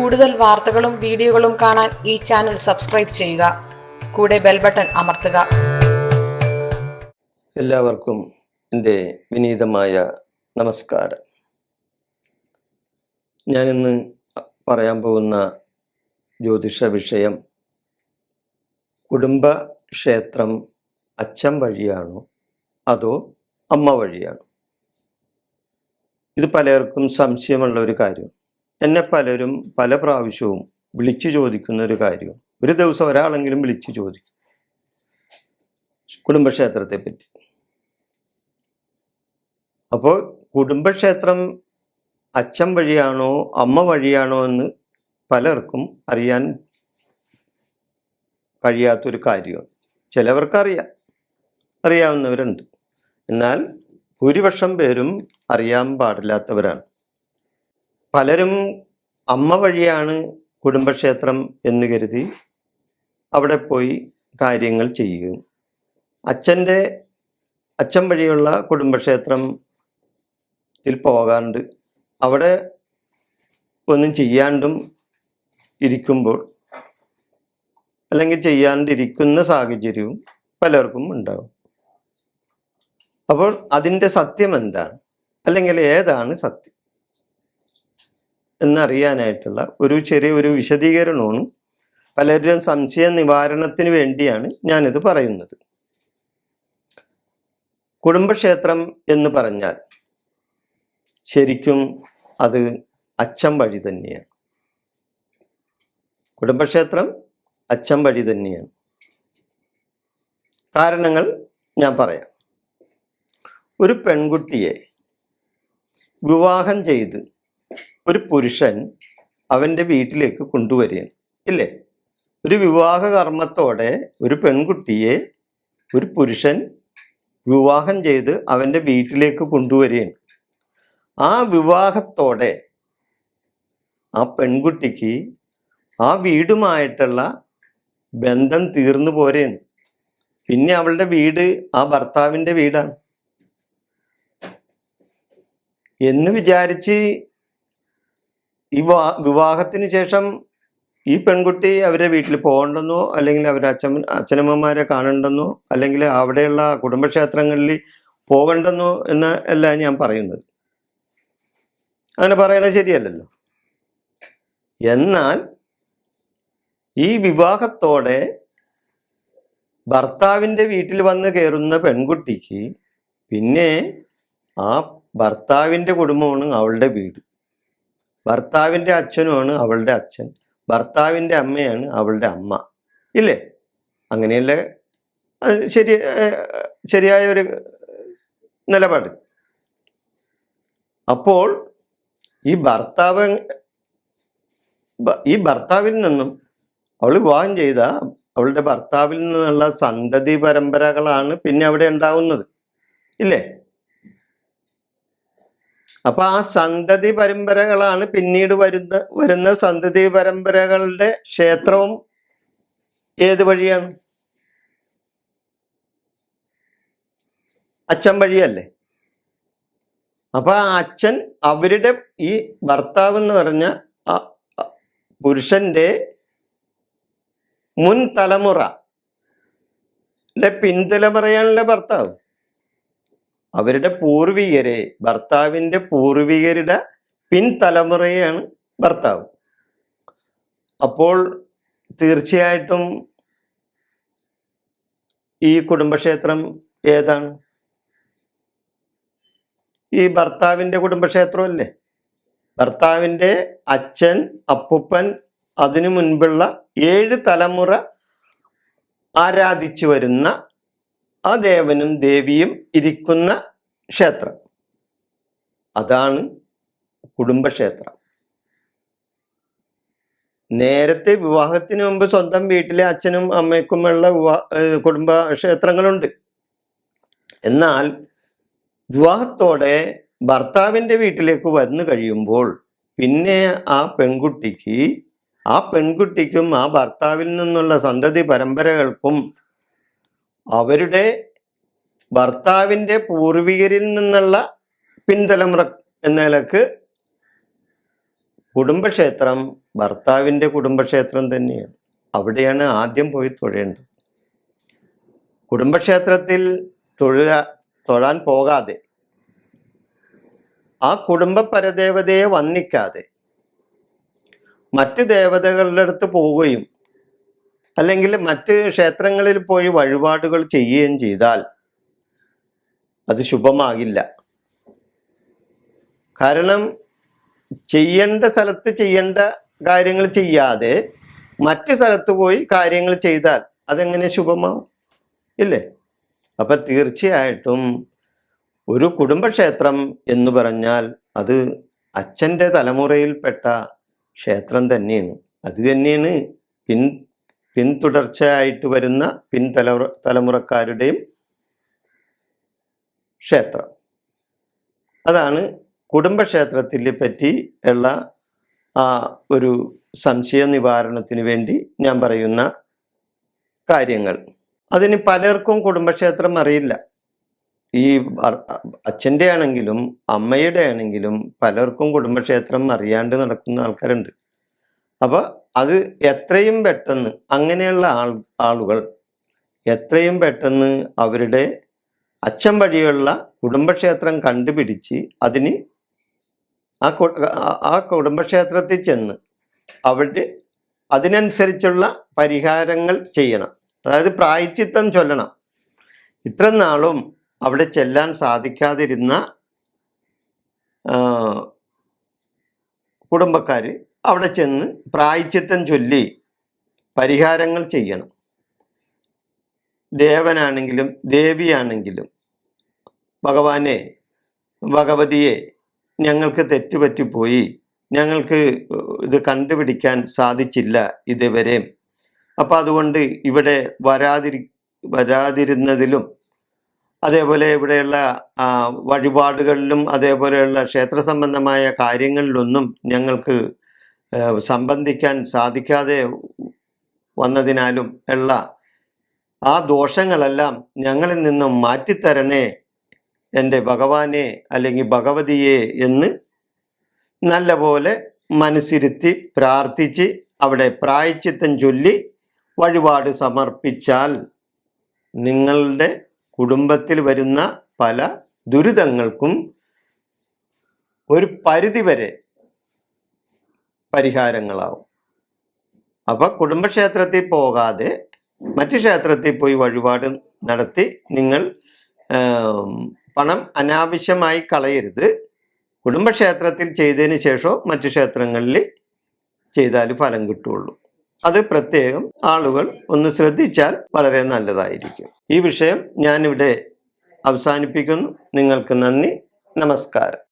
കൂടുതൽ വാർത്തകളും വീഡിയോകളും കാണാൻ ഈ ചാനൽ സബ്സ്ക്രൈബ് ചെയ്യുക. കൂടെ ബെൽ ബട്ടൺ അമർത്തുക. എല്ലാവർക്കും എൻ്റെ വിനീതമായ നമസ്കാരം. ഞാനിന്ന് പറയാൻ പോകുന്ന ജ്യോതിഷ വിഷയം കുടുംബക്ഷേത്രം അച്ഛൻ വഴിയാണോ അതോ അമ്മ വഴിയാണോ? ഇത് പലർക്കും സംശയമുള്ള ഒരു കാര്യം. എന്നെ പലരും പല പ്രാവശ്യവും വിളിച്ചു ചോദിക്കുന്ന ഒരു കാര്യം. ഒരു ദിവസം ഒരാളെങ്കിലും വിളിച്ചു ചോദിക്കും കുടുംബക്ഷേത്രത്തെ പറ്റി. അപ്പോൾ കുടുംബക്ഷേത്രം അച്ഛൻ വഴിയാണോ അമ്മ വഴിയാണോ എന്ന് പലർക്കും കഴിയാത്തൊരു കാര്യമാണ്. അറിയാവുന്നവരുണ്ട്, എന്നാൽ ഭൂരിപക്ഷം പേരും അറിയാൻ പാടില്ലാത്തവരാണ്. പലരും അമ്മ വഴിയാണ് കുടുംബക്ഷേത്രം എന്ന് കരുതി അവിടെ പോയി കാര്യങ്ങൾ ചെയ്യുകയും അച്ഛൻ വഴിയുള്ള കുടുംബക്ഷേത്രത്തിൽ പോകാണ്ട് അവിടെ ഒന്നും ചെയ്യാണ്ടും ഇരിക്കുമ്പോൾ അല്ലെങ്കിൽ ചെയ്യാണ്ടിരിക്കുന്ന സാഹചര്യവും പലർക്കും ഉണ്ടാകും. അപ്പോൾ അതിൻ്റെ സത്യം എന്താണ്, അല്ലെങ്കിൽ ഏതാണ് സത്യം എന്നറിയാനായിട്ടുള്ള ഒരു വിശദീകരണമാണ്. പലരുടെയും സംശയ നിവാരണത്തിന് വേണ്ടിയാണ് ഞാനിത് പറയുന്നത്. കുടുംബക്ഷേത്രം എന്ന് പറഞ്ഞാൽ ശരിക്കും അത് അച്ഛൻ വഴി തന്നെയാണ്. കുടുംബക്ഷേത്രം അച്ഛൻ വഴി തന്നെയാണ്. കാരണങ്ങൾ ഞാൻ പറയാം. ഒരു പെൺകുട്ടിയെ വിവാഹം ചെയ്ത് ഒരു പുരുഷൻ അവൻ്റെ വീട്ടിലേക്ക് കൊണ്ടുവരികയാണ്, ഇല്ലേ? ഒരു വിവാഹ കർമ്മത്തോടെ ഒരു പെൺകുട്ടിയെ ഒരു പുരുഷൻ വിവാഹം ചെയ്ത് അവൻ്റെ വീട്ടിലേക്ക് കൊണ്ടുവരികയാണ്. ആ വിവാഹത്തോടെ ആ പെൺകുട്ടിക്ക് ആ വീടുമായിട്ടുള്ള ബന്ധം തീർന്നു പോരെയാണ്. പിന്നെ അവളുടെ വീട് ആ ഭർത്താവിൻ്റെ വീടാണ് എന്ന് വിചാരിച്ച് ഈ വിവാഹത്തിന് ശേഷം ഈ പെൺകുട്ടി അവരുടെ വീട്ടിൽ പോകണ്ടെന്നോ അല്ലെങ്കിൽ അവരുടെ അച്ഛനമ്മമാരെ കാണണ്ടെന്നോ അല്ലെങ്കിൽ അവിടെയുള്ള കുടുംബക്ഷേത്രങ്ങളിൽ പോകണ്ടെന്നോ എന്ന് അല്ല ഞാൻ പറയുന്നത്. അങ്ങനെ പറയണത് ശരിയല്ലല്ലോ. എന്നാൽ ഈ വിവാഹത്തോടെ ഭർത്താവിൻ്റെ വീട്ടിൽ വന്ന് കയറുന്ന പെൺകുട്ടിക്ക് പിന്നെ ആ ഭർത്താവിൻ്റെ കുടുംബമാണ് അവളുടെ വീട്, ഭർത്താവിൻ്റെ അച്ഛനുമാണ് അവളുടെ അച്ഛൻ, ഭർത്താവിൻ്റെ അമ്മയാണ് അവളുടെ അമ്മ, ഇല്ലേ? അങ്ങനെയല്ല ശരിയായ ഒരു നിലപാട്. അപ്പോൾ ഈ ഭർത്താവിൽ നിന്നും അവൾ വിവാഹം ചെയ്ത അവളുടെ ഭർത്താവിൽ നിന്നുള്ള സന്തതി പരമ്പരകളാണ് പിന്നെ അവിടെ ഉണ്ടാവുന്നത്, ഇല്ലേ? അപ്പൊ ആ സന്തതി പരമ്പരകളാണ് പിന്നീട് വരുന്ന സന്തതി പരമ്പരകളുടെ ക്ഷേത്രവും ഏത് വഴിയാണ്? അച്ഛൻ വഴിയല്ലേ. അപ്പൊ ആ അച്ഛൻ അവരുടെ ഈ ഭർത്താവ് എന്ന് പറഞ്ഞ പുരുഷന്റെ മുൻ തലമുറ പിൻതലമുറയാണല്ലേ ഭർത്താവ്. അവരുടെ ഭർത്താവിൻ്റെ പൂർവികരുടെ പിൻതലമുറയാണ് ഭർത്താവ്. അപ്പോൾ തീർച്ചയായിട്ടും ഈ കുടുംബക്ഷേത്രം ഏതാണ്? ഈ ഭർത്താവിൻ്റെ കുടുംബക്ഷേത്രമല്ലേ. ഭർത്താവിൻ്റെ അച്ഛൻ, അപ്പൂപ്പൻ, അതിനു മുൻപുള്ള 7 തലമുറ ആരാധിച്ചു വരുന്ന ആ ദേവനും ദേവിയും ഇരിക്കുന്ന ക്ഷേത്രം, അതാണ് കുടുംബക്ഷേത്രം. നേരത്തെ വിവാഹത്തിന് മുമ്പ് സ്വന്തം വീട്ടിലെ അച്ഛനും അമ്മയ്ക്കുമുള്ള കുടുംബക്ഷേത്രങ്ങളുണ്ട്. എന്നാൽ വിവാഹത്തോടെ ഭർത്താവിൻ്റെ വീട്ടിലേക്ക് വന്നു കഴിയുമ്പോൾ പിന്നെ ആ പെൺകുട്ടിക്കും ആ ഭർത്താവിൽ നിന്നുള്ള സന്തതി പരമ്പരകൾക്കും അവരുടെ ഭർത്താവിൻ്റെ പൂർവികരിൽ നിന്നുള്ള പിൻതലമുറ എന്ന നിലക്ക് കുടുംബക്ഷേത്രം ഭർത്താവിൻ്റെ കുടുംബക്ഷേത്രം തന്നെയാണ്. അവിടെയാണ് ആദ്യം പോയി തൊഴേണ്ടത്. കുടുംബക്ഷേത്രത്തിൽ തൊഴാൻ പോകാതെ, ആ കുടുംബ പരദേവതയെ വന്ദിക്കാതെ മറ്റ് ദേവതകളുടെ അടുത്ത് പോവുകയും അല്ലെങ്കിൽ മറ്റ് ക്ഷേത്രങ്ങളിൽ പോയി വഴിപാടുകൾ ചെയ്യുകയും ചെയ്താൽ അത് ശുഭമാകില്ല. കാരണം ചെയ്യേണ്ട സ്ഥലത്ത് ചെയ്യേണ്ട കാര്യങ്ങൾ ചെയ്യാതെ മറ്റ് സ്ഥലത്ത് പോയി കാര്യങ്ങൾ ചെയ്താൽ അതെങ്ങനെ ശുഭമാവും? ഇല്ലേ? അപ്പൊ തീർച്ചയായിട്ടും ഒരു കുടുംബക്ഷേത്രം എന്ന് പറഞ്ഞാൽ അത് അച്ഛൻ്റെ തലമുറയിൽപ്പെട്ട ക്ഷേത്രം തന്നെയാണ്. അത് തന്നെയാണ് പിന്തുടർച്ചയായിട്ട് വരുന്ന തലമുറക്കാരുടെയും ക്ഷേത്രം. അതാണ് കുടുംബക്ഷേത്രത്തിനെ പറ്റി ഉള്ള ഒരു സംശയ നിവാരണത്തിന് വേണ്ടി ഞാൻ പറയുന്ന കാര്യങ്ങൾ. അതിന് പലർക്കും കുടുംബക്ഷേത്രം അറിയില്ല. ഈ അച്ഛൻ്റെ ആണെങ്കിലും അമ്മയുടെ ആണെങ്കിലും പലർക്കും കുടുംബക്ഷേത്രം അറിയാണ്ട് നടക്കുന്ന ആൾക്കാരുണ്ട്. അപ്പോൾ അത് എത്രയും പെട്ടെന്ന് അങ്ങനെയുള്ള ആളുകൾ എത്രയും പെട്ടെന്ന് അവരുടെ അച്ഛൻ വഴിയുള്ള കുടുംബക്ഷേത്രം കണ്ടുപിടിച്ച് അതിന് ആ കുടുംബക്ഷേത്രത്തിൽ ചെന്ന് അവിടെ അതിനനുസരിച്ചുള്ള പരിഹാരങ്ങൾ ചെയ്യണം. അതായത് പ്രായശ്ചിത്തം ചൊല്ലണം. ഇത്ര നാളും അവിടെ ചെല്ലാൻ സാധിക്കാതിരുന്ന കുടുംബക്കാർ അവിടെ ചെന്ന് പ്രായശ്ചിത്തം ചൊല്ലി പരിഹാരങ്ങൾ ചെയ്യണം. ദേവനാണെങ്കിലും ദേവിയാണെങ്കിലും ഭഗവാനെ, ഭഗവതിയെ, ഞങ്ങൾക്ക് തെറ്റുപറ്റിപ്പോയി, ഞങ്ങൾക്ക് ഇത് കണ്ടുപിടിക്കാൻ സാധിച്ചില്ല ഇതുവരെ, അപ്പം അതുകൊണ്ട് ഇവിടെ വരാതിരുന്നതിലും അതേപോലെ ഇവിടെയുള്ള വഴിപാടുകളിലും അതേപോലെയുള്ള ക്ഷേത്ര സംബന്ധമായ കാര്യങ്ങളിലൊന്നും ഞങ്ങൾക്ക് സംബന്ധിക്കാൻ സാധിക്കാതെ വന്നതിനാലും ഉള്ള ആ ദോഷങ്ങളെല്ലാം ഞങ്ങളിൽ നിന്നും മാറ്റിത്തരണേ എൻ്റെ ഭഗവാനെ അല്ലെങ്കിൽ ഭഗവതിയെ എന്ന് നല്ലപോലെ മനസ്സിരുത്തി പ്രാർത്ഥിച്ച് അവിടെ പ്രായശ്ചിത്തം ചൊല്ലി വഴിപാട് സമർപ്പിച്ചാൽ നിങ്ങളുടെ കുടുംബത്തിൽ വരുന്ന പല ദുരിതങ്ങൾക്കും ഒരു പരിധിവരെ പരിഹാരങ്ങളാവും. അപ്പം കുടുംബക്ഷേത്രത്തിൽ പോകാതെ മറ്റ് ക്ഷേത്രത്തിൽ പോയി വഴിപാട് നടത്തി നിങ്ങൾ പണം അനാവശ്യമായി കളയരുത്. കുടുംബക്ഷേത്രത്തിൽ ചെയ്തതിന് ശേഷം മറ്റു ക്ഷേത്രങ്ങളിൽ ചെയ്താൽ ഫലം കിട്ടുള്ളൂ. അത് പ്രത്യേകം ആളുകൾ ഒന്ന് ശ്രദ്ധിച്ചാൽ വളരെ നല്ലതായിരിക്കും. ഈ വിഷയം ഞാനിവിടെ അവസാനിപ്പിക്കുന്നു. നിങ്ങൾക്ക് നന്ദി, നമസ്കാരം.